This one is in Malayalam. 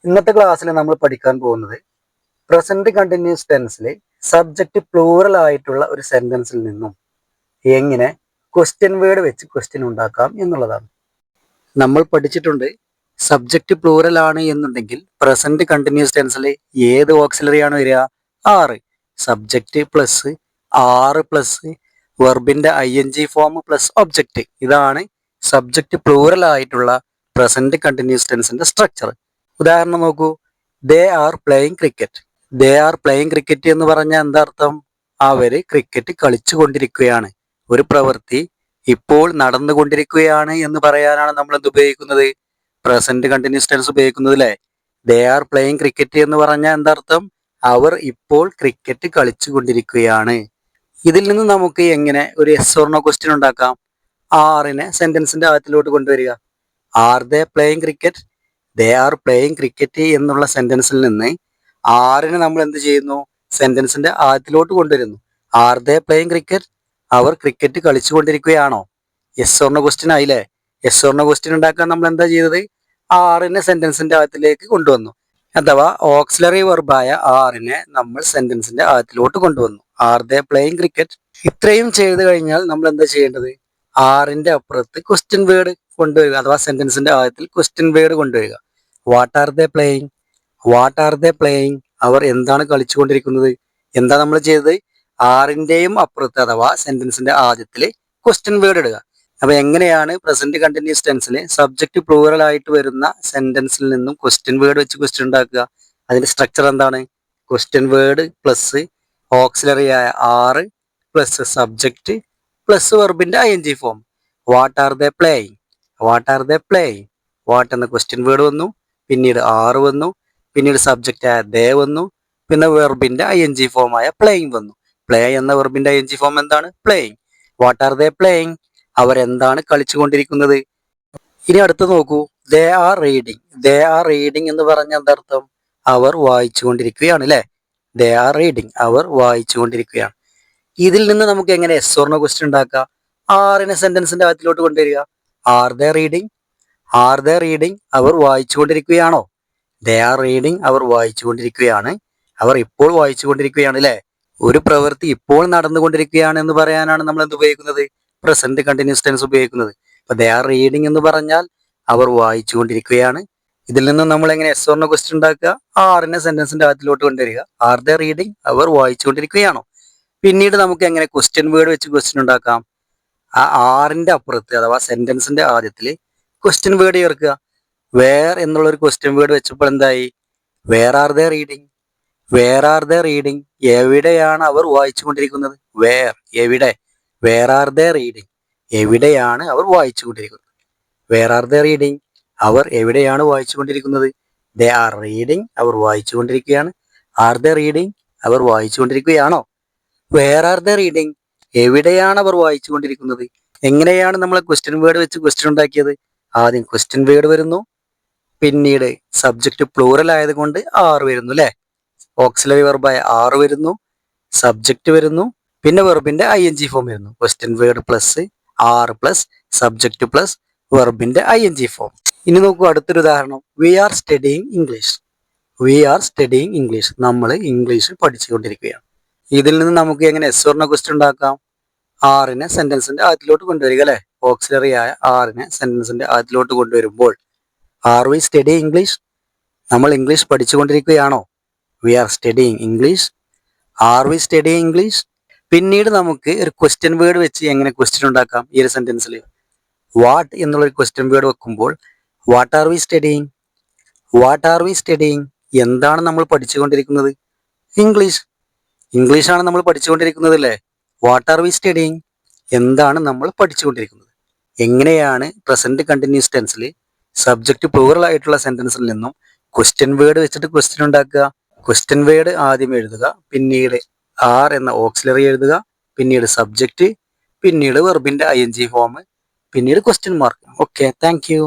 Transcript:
ഇന്നത്തെ ക്ലാസ്സിൽ നമ്മൾ പഠിക്കാൻ പോകുന്നത് പ്രസന്റ് കണ്ടിന്യൂസ് ടെൻസിൽ സബ്ജക്റ്റ് പ്ലൂറൽ ആയിട്ടുള്ള ഒരു സെന്റൻസിൽ നിന്നും എങ്ങനെ ക്വസ്റ്റ്യൻ വേർഡ് വെച്ച് ക്വസ്റ്റ്യൻ ഉണ്ടാക്കാം എന്നുള്ളതാണ്. നമ്മൾ പഠിച്ചിട്ടുണ്ട് സബ്ജക്റ്റ് പ്ലൂറൽ ആണ് എന്നുണ്ടെങ്കിൽ പ്രസന്റ് കണ്ടിന്യൂസ് ടെൻസിൽ ഏത് ഓക്സിലറി ആണ് വരിക? Are. Subject plus are plus വെർബിന്റെ ING ഫോം പ്ലസ് ഒബ്ജക്റ്റ്. ഇതാണ് സബ്ജക്റ്റ് പ്ലൂറൽ ആയിട്ടുള്ള പ്രസന്റ് കണ്ടിന്യൂസ് ടെൻസിന്റെ സ്ട്രക്ചർ. ഉദാഹരണം നോക്കൂ, they are playing cricket. They are playing cricket എന്ന് പറഞ്ഞാൽ എന്താ അർത്ഥം? അവര് ക്രിക്കറ്റ് കളിച്ചു കൊണ്ടിരിക്കുകയാണ്. ഒരു പ്രവൃത്തി ഇപ്പോൾ നടന്നുകൊണ്ടിരിക്കുകയാണ് എന്ന് പറയാനാണ് നമ്മൾ എന്ത് ഉപയോഗിക്കുന്നത്? പ്രസന്റ് കണ്ടിന്യൂസ് ടെൻസ് ഉപയോഗിക്കുന്നത് അല്ലേ? ദേ ആർ പ്ലേയിങ് ക്രിക്കറ്റ് എന്ന് പറഞ്ഞാൽ എന്താ അർത്ഥം? അവർ ഇപ്പോൾ ക്രിക്കറ്റ് കളിച്ചു കൊണ്ടിരിക്കുകയാണ്. ഇതിൽ നിന്ന് നമുക്ക് എങ്ങനെ ഒരു യെസ് ഓർ നോ ക്വസ്റ്റ്യൻ ഉണ്ടാക്കാം? ആറിനെ സെന്റൻസിന്റെ അകത്തിലോട്ട് കൊണ്ടുവരിക. Are they playing cricket? They are playing cricket എന്നുള്ള സെന്റൻസിൽ നിന്ന് ആറിനെ നമ്മൾ എന്ത് ചെയ്യുന്നു? സെന്റൻസിന്റെ ആദ്യത്തിലോട്ട് കൊണ്ടുവരുന്നു. Are they playing cricket? അവർ ക്രിക്കറ്റ് കളിച്ചുകൊണ്ടിരിക്കുകയാണോ? യെസ് ഓർ നോ ക്വസ്റ്റ്യൻ ആയില്ലേ? യെസ് ഓർ നോ ക്വസ്റ്റ്യൻ ഉണ്ടാക്കാൻ നമ്മൾ എന്താ ചെയ്തത്? ആറിനെ സെന്റൻസിന്റെ ആദ്യത്തിലേക്ക് കൊണ്ടുവന്നു. അഥവാ ഓക്സിലറി വെർബായ ആറിനെ നമ്മൾ സെന്റൻസിന്റെ ആദ്യത്തിലോട്ട് കൊണ്ടുവന്നു. R they playing cricket? ഇത്രയും ചെയ്തു കഴിഞ്ഞാൽ നമ്മൾ എന്താ ചെയ്യേണ്ടത്? ആറിന്റെ അപ്പുറത്ത് ക്വസ്റ്റ്യൻ വേർഡ് കൊണ്ടുവരിക, അഥവാ സെന്റൻസിന്റെ ആദ്യത്തിൽ ക്വസ്റ്റ്യൻ വേർഡ് കൊണ്ടുവരിക. What are they playing? What are they playing? അവർ എന്താണ് കളിച്ചുകൊണ്ടിരിക്കുന്നത്? എന്താ നമ്മൾ ചെയ്തത്? ആറിന്റെയും അപ്പുറത്ത് അഥവാ സെന്റൻസിന്റെ ആദ്യത്തിൽ ക്വസ്റ്റ്യൻ വേർഡ് ഇടുക. അപ്പൊ എങ്ങനെയാണ് പ്രസന്റ് കണ്ടിന്യൂസ് ടെൻസിൽ സബ്ജക്റ്റ് പ്ലൂറൽ ആയിട്ട് വരുന്ന സെന്റൻസിൽ നിന്നും ക്വസ്റ്റ്യൻ വേർഡ് വെച്ച് ക്വസ്റ്റ്യൻ ഉണ്ടാക്കുക? അതിന്റെ സ്ട്രക്ചർ എന്താണ്? ക്വസ്റ്റ്യൻ വേർഡ് പ്ലസ് ഓക്സിലറി ആയ ആറ് പ്ലസ് സബ്ജക്റ്റ് പ്ലസ് വെർബിന്റെ ING form. What are they playing? What are they playing? What എന്ന ക്വസ്റ്റ്യൻ വേർഡ് വന്നു, പിന്നീട് ആറ് വന്നു, പിന്നീട് സബ്ജക്റ്റ് ആയ ദേ വന്നു, പിന്നെ വെർബിന്റെ ING ഫോം ആയ പ്ലേയിങ് വന്നു. പ്ലേ എന്ന വെർബിന്റെ ING ഫോം എന്താണ്? Playing. What are they playing? അവരെന്താണ് കളിച്ചുകൊണ്ടിരിക്കുന്നത്? ഇനി അടുത്ത് നോക്കൂ, they are reading. They are reading എന്ന് പറഞ്ഞ എന്താർത്ഥം? അവർ വായിച്ചുകൊണ്ടിരിക്കുകയാണ് അല്ലെ? ദേ ആർ റീഡിങ്, അവർ വായിച്ചുകൊണ്ടിരിക്കുകയാണ്. ഇതിൽ നിന്ന് നമുക്ക് എങ്ങനെ യെസ് ഓർ നോ ക്വസ്റ്റ്യൻ ഉണ്ടാക്കാം? ആറിനെ സെന്റൻസിന്റെ അകത്തിലോട്ട് കൊണ്ടുവരിക. Are they reading? Are they reading? അവർ വായിച്ചുകൊണ്ടിരിക്കുകയാണോ? ദേ ആർ റീഡിങ്, അവർ വായിച്ചുകൊണ്ടിരിക്കുകയാണ്. അവർ ഇപ്പോൾ വായിച്ചുകൊണ്ടിരിക്കുകയാണ് അല്ലെ? ഒരു പ്രവൃത്തി ഇപ്പോൾ നടന്നുകൊണ്ടിരിക്കുകയാണ് എന്ന് പറയാനാണ് നമ്മൾ എന്ത് ഉപയോഗിക്കുന്നത്? പ്രസന്റ് കണ്ടിന്യൂസ് ടെൻസ് ഉപയോഗിക്കുന്നത്. അപ്പൊ ദേ ആർ റീഡിങ് എന്ന് പറഞ്ഞാൽ അവർ വായിച്ചുകൊണ്ടിരിക്കുകയാണ്. ഇതിൽ നിന്ന് നമ്മൾ എങ്ങനെ യെസ് ഓർ നോ ക്വസ്റ്റ്യൻ ഉണ്ടാക്കുക? ആറിനെ സെന്റൻസിന്റെ അകത്തിലോട്ട് കൊണ്ടുവരിക. Are they reading? അവർ വായിച്ചുകൊണ്ടിരിക്കുകയാണോ? പിന്നീട് നമുക്ക് എങ്ങനെ ക്വസ്റ്റ്യൻ വേർഡ് വെച്ച് ക്വസ്റ്റ്യൻ ഉണ്ടാക്കാം? ആ ആറിന്റെ അപ്പുറത്ത് അഥവാ സെന്റൻസിന്റെ ആദ്യത്തിൽ ക്വസ്റ്റ്യൻ വേർഡ് ചേർക്കുക. വേർ എന്നുള്ള ഒരു ക്വസ്റ്റ്യൻ വേർഡ് വെച്ചപ്പോൾ എന്തായി? Where are they reading? Where are they reading? എവിടെയാണ് അവർ വായിച്ചുകൊണ്ടിരിക്കുന്നത്? വേർ, എവിടെ? Where are they reading? എവിടെയാണ് അവർ വായിച്ചുകൊണ്ടിരിക്കുന്നത്? Where are they reading? അവർ എവിടെയാണ് വായിച്ചുകൊണ്ടിരിക്കുന്നത്? ദേ ആർ റീഡിങ്, അവർ വായിച്ചുകൊണ്ടിരിക്കുകയാണ്. Are they reading? അവർ വായിച്ചുകൊണ്ടിരിക്കുകയാണോ? Where are they reading? എവിടെയാണ് അവർ വായിച്ചുകൊണ്ടിരിക്കുന്നത്? എങ്ങനെയാണ് നമ്മൾ ക്വസ്റ്റ്യൻ വേർഡ് വെച്ച് ക്വസ്റ്റ്യൻ ഉണ്ടാക്കിയത്? ആദ്യം ക്വസ്റ്റ്യൻ വേർഡ് വരുന്നു, പിന്നീട് സബ്ജക്റ്റ് പ്ലൂറൽ ആയതുകൊണ്ട് ആറ് വരുന്നു അല്ലെ? ഓക്സിലറി വെർബായ ആറ് വരുന്നു, സബ്ജക്റ്റ് വരുന്നു, പിന്നെ വെർബിന്റെ ING ഫോം വരുന്നു. Question word plus are plus subject plus വെർബിന്റെ ING ഫോം. ഇനി നോക്കൂ അടുത്തൊരു ഉദാഹരണം. We are studying English. We are studying English. നമ്മൾ ഇംഗ്ലീഷ് പഠിച്ചുകൊണ്ടിരിക്കുകയാണ്. ഇതിൽ നിന്ന് നമുക്ക് എങ്ങനെ യെസ് ഓർ നോ ക്വസ്റ്റ്യൻ ഉണ്ടാക്കാം? ആറിനെ സെന്റൻസിന്റെ ആദ്യത്തിലോട്ട് കൊണ്ടുവരിക അല്ലെ? ഓക്സിലറി ആയ ആറിനെ സെന്റൻസിന്റെ ആദ്യത്തിലോട്ട് കൊണ്ടുവരുമ്പോൾ ആർ വി സ്റ്റഡി ഇംഗ്ലീഷ്? നമ്മൾ ഇംഗ്ലീഷ് പഠിച്ചുകൊണ്ടിരിക്കുകയാണോ? We are studying English. Are we study English? പിന്നീട് നമുക്ക് ഒരു ക്വസ്റ്റ്യൻ വേർഡ് വെച്ച് എങ്ങനെ ക്വസ്റ്റ്യൻ ഉണ്ടാക്കാം? ഈ ഒരു സെന്റൻസിൽ വാട്ട് എന്നുള്ളൊരു ക്വസ്റ്റ്യൻ വേർഡ് വെക്കുമ്പോൾ what are we studying? What are we studying? എന്താണ് നമ്മൾ പഠിച്ചുകൊണ്ടിരിക്കുന്നത്? ഇംഗ്ലീഷ്. ഇംഗ്ലീഷാണ് നമ്മൾ പഠിച്ചുകൊണ്ടിരിക്കുന്നത് അല്ലേ? What are we studying? എന്താണ് നമ്മൾ പഠിച്ചുകൊണ്ടിരിക്കുന്നത്? എങ്ങനെയാണ് പ്രസന്റ് കണ്ടിന്യൂസ് ടെൻസിൽ സബ്ജക്റ്റ് പ്ലൂറൽ ആയിട്ടുള്ള സെന്റൻസിൽ നിന്നും ക്വസ്റ്റ്യൻ വേർഡ് വെച്ചിട്ട് ക്വസ്റ്റ്യൻ ഉണ്ടാക്കുക? ക്വസ്റ്റ്യൻ വേർഡ് ആദ്യം എഴുതുക, പിന്നീട് ആർ എന്ന ഓക്സിലറി എഴുതുക, പിന്നീട് സബ്ജക്റ്റ്, പിന്നീട് വെർബിന്റെ ING ഫോം, പിന്നീട് question mark. Okay, thank you.